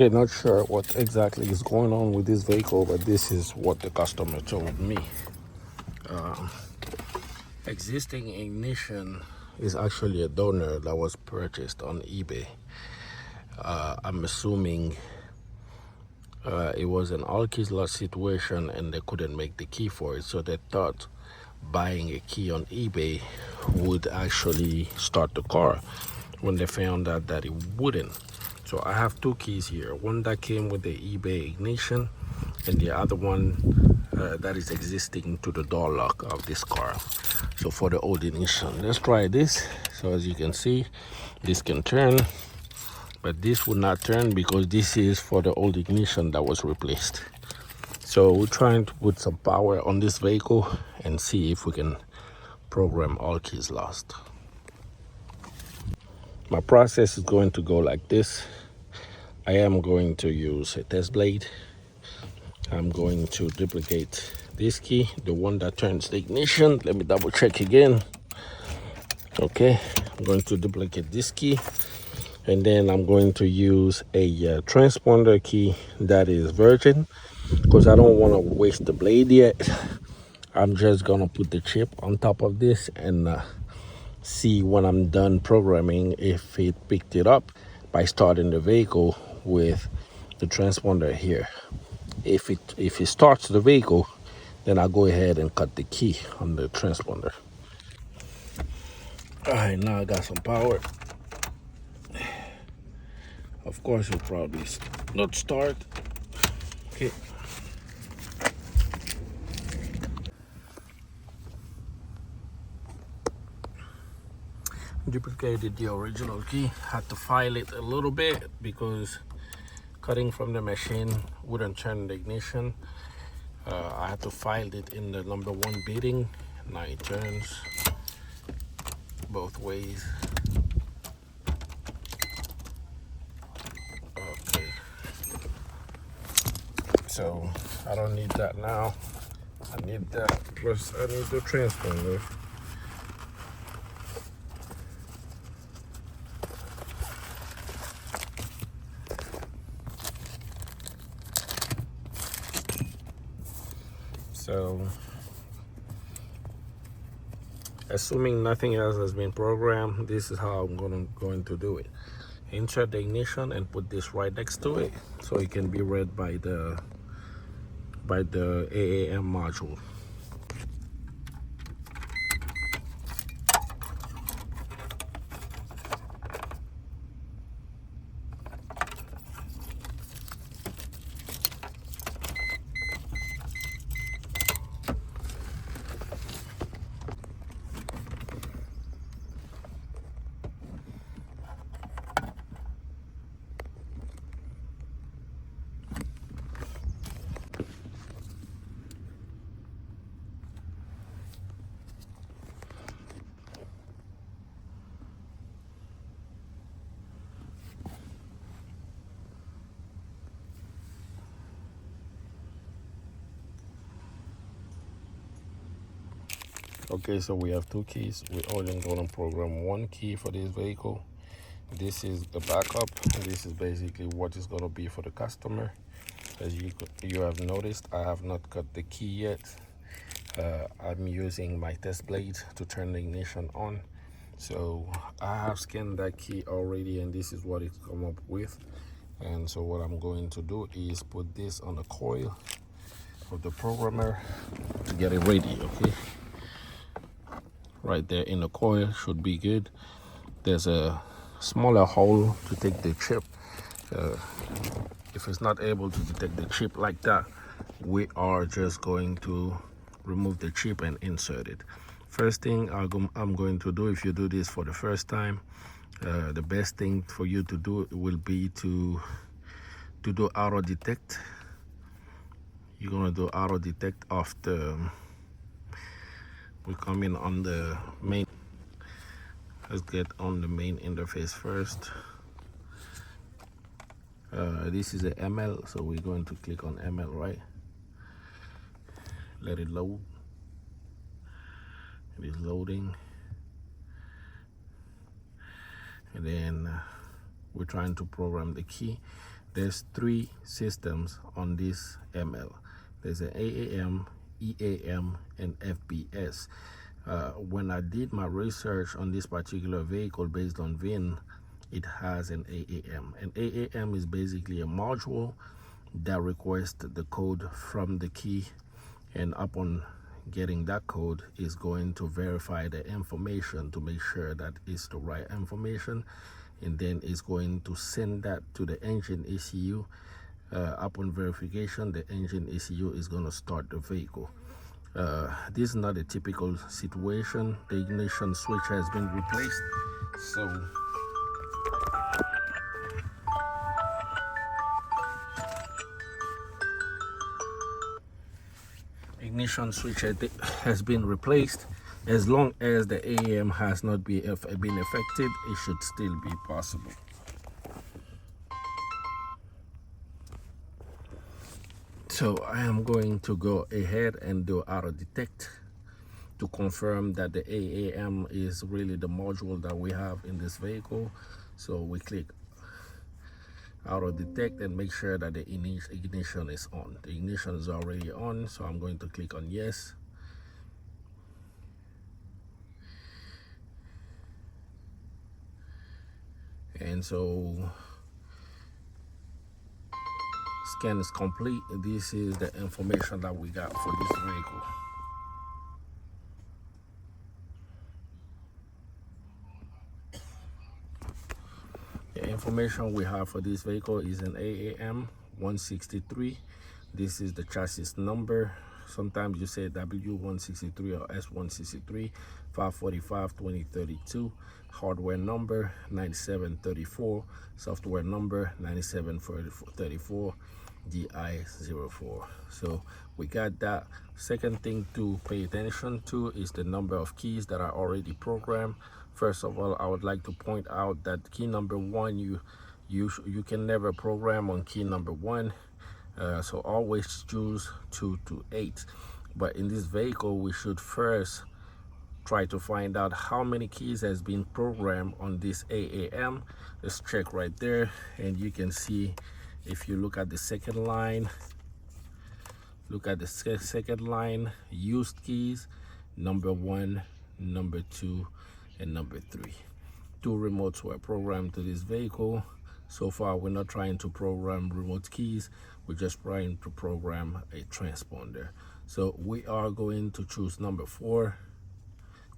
Okay, not sure what exactly is going on with this vehicle, but this is what the customer told me. Existing ignition is actually a donor that was purchased on eBay. I'm assuming it was an all keys lost situation and they couldn't make the key for it, so they thought buying a key on eBay would actually start the car, when they found out that it wouldn't. So I have two keys here, one that came with the eBay ignition and the other one that is existing to the door lock of this car. So for the old ignition, let's try this. So as you can see, this can turn, but this would not turn because this is for the old ignition that was replaced. So we're trying to put some power on this vehicle and see if we can program all keys lost. My process is going to go like this. I am going to use a test blade. I'm going to duplicate this key, the one that turns the ignition. Let me double check again. Okay, I'm going to duplicate this key, and then I'm going to use a transponder key that is virgin because I don't want to waste the blade yet. I'm just gonna put the chip on top of this and see when I'm done programming if it picked it up by starting the vehicle with the transponder here. If it starts the vehicle, then I'll go ahead and cut the key on the transponder. All right, now I got some power. Of course, it'll probably not start. Okay. Duplicated the original key. Had to file it a little bit because cutting from the machine wouldn't turn the ignition. I had to file it in the number 1 beating. Now it turns both ways. Okay. So I don't need that now. I need that. Plus I need the transponder. So, assuming nothing else has been programmed, this is how I'm going to do it. Insert the ignition and put this right next to it so it can be read by the AAM module. Okay, so we have two keys. We're only going to program one key for this vehicle. This is the backup. This is basically what is going to be for the customer. As you have noticed, I have not cut the key yet. I'm using my test blade to turn the ignition on. So I have scanned that key already, and this is what it's come up with. And so what I'm going to do is put this on the coil of the programmer to get it ready. Okay, right there in the coil should be good. There's a smaller hole to take the chip. If it's not able to detect the chip like that, we are just going to remove the chip and insert it. First thing I'm going to do, if you do this for the first time, the best thing for you to do will be to do auto detect. You're gonna do auto detect after we come in on the main. Let's get on the main interface first. This is a ML, so we're going to click on ML, right? Let it load. It is loading. And then we're trying to program the key. there's 3 systems on this ML. There's an AAM, EAM, and FBS. When I did my research on this particular vehicle based on VIN, it has an AAM. An AAM is basically a module that requests the code from the key, and upon getting that code is going to verify the information to make sure that it's the right information, and then it's going to send that to the engine ECU. Upon verification, the engine ECU is going to start the vehicle. This is not a typical situation. The ignition switch has been replaced, so ignition switch has been replaced. As long as the AAM has not been affected, it should still be possible. So I am going to go ahead and do auto detect to confirm that the AAM is really the module that we have in this vehicle. So we click auto detect and make sure that the ignition is on. The ignition is already on, so I'm going to click on yes. And so scan is complete. This is the information that we got for this vehicle. The information we have for this vehicle is an AAM 163. This is the chassis number. Sometimes you say W163 or S163, 545 2032. Hardware number 9734. Software number 9734. DI04. So we got that. Second thing to pay attention to is the number of keys that are already programmed. First of all, I would like to point out that key number 1, you can never program on key number 1. So always choose 2 to 8. But in this vehicle, we should first try to find out how many keys has been programmed on this AAM. Let's check right there, and you can see if you look at the second line, used keys, number 1, number 2, and number 3. 2 remotes were programmed to this vehicle. So far, we're not trying to program remote keys. We're just trying to program a transponder. So we are going to choose number 4,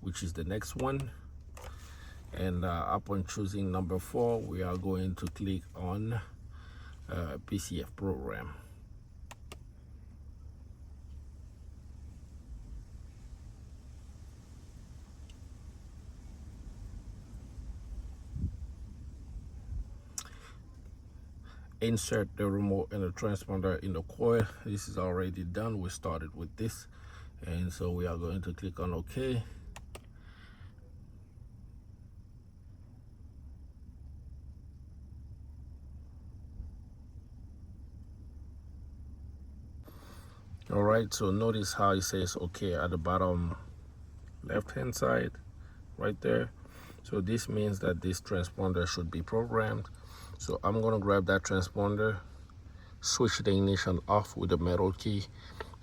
which is the next one. And upon choosing number 4, we are going to click on PCF program. Insert the remote and the transponder in the coil. This is already done. We started with this, and so we are going to click on OK. All right, so notice how it says OK at the bottom left hand side right there. So this means that this transponder should be programmed. So I'm going to grab that transponder, switch the ignition off with the metal key,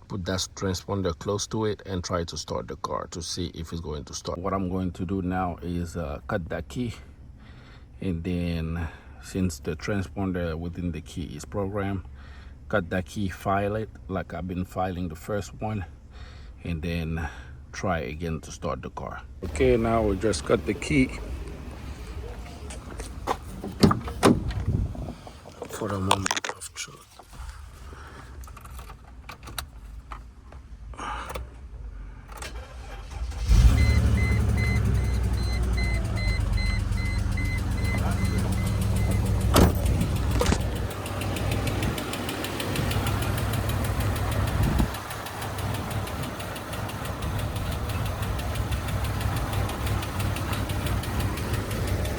put that transponder close to it, and try to start the car to see if it's going to start. What I'm going to do now is cut that key, and then since the transponder within the key is programmed, cut that key, file it like I've been filing the first one, and then try again to start the car. Okay, now we just cut the key for the moment of truth.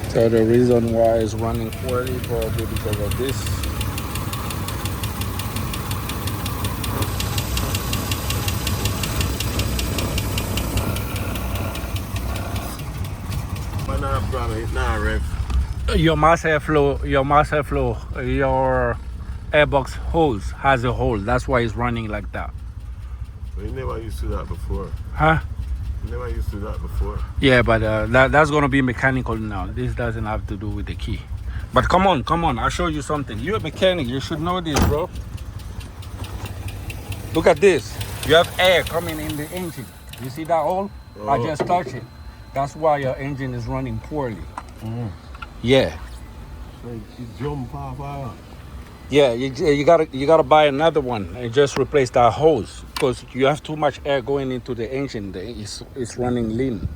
So the reason why it's running poorly probably because of this. Your mass airflow, your airbox hose has a hole. That's why it's running like that. But you never used to do that before. Huh? You never used to do that before. Yeah, but that's going to be mechanical now. This doesn't have to do with the key. But come on. I'll show you something. You're a mechanic. You should know this, bro. Look at this. You have air coming in the engine. You see that hole? Oh. I just touched it. That's why your engine is running poorly. Mm. Yeah. So you jump off. Yeah, you gotta buy another one and just replace that hose because you have too much air going into the engine. It's running lean.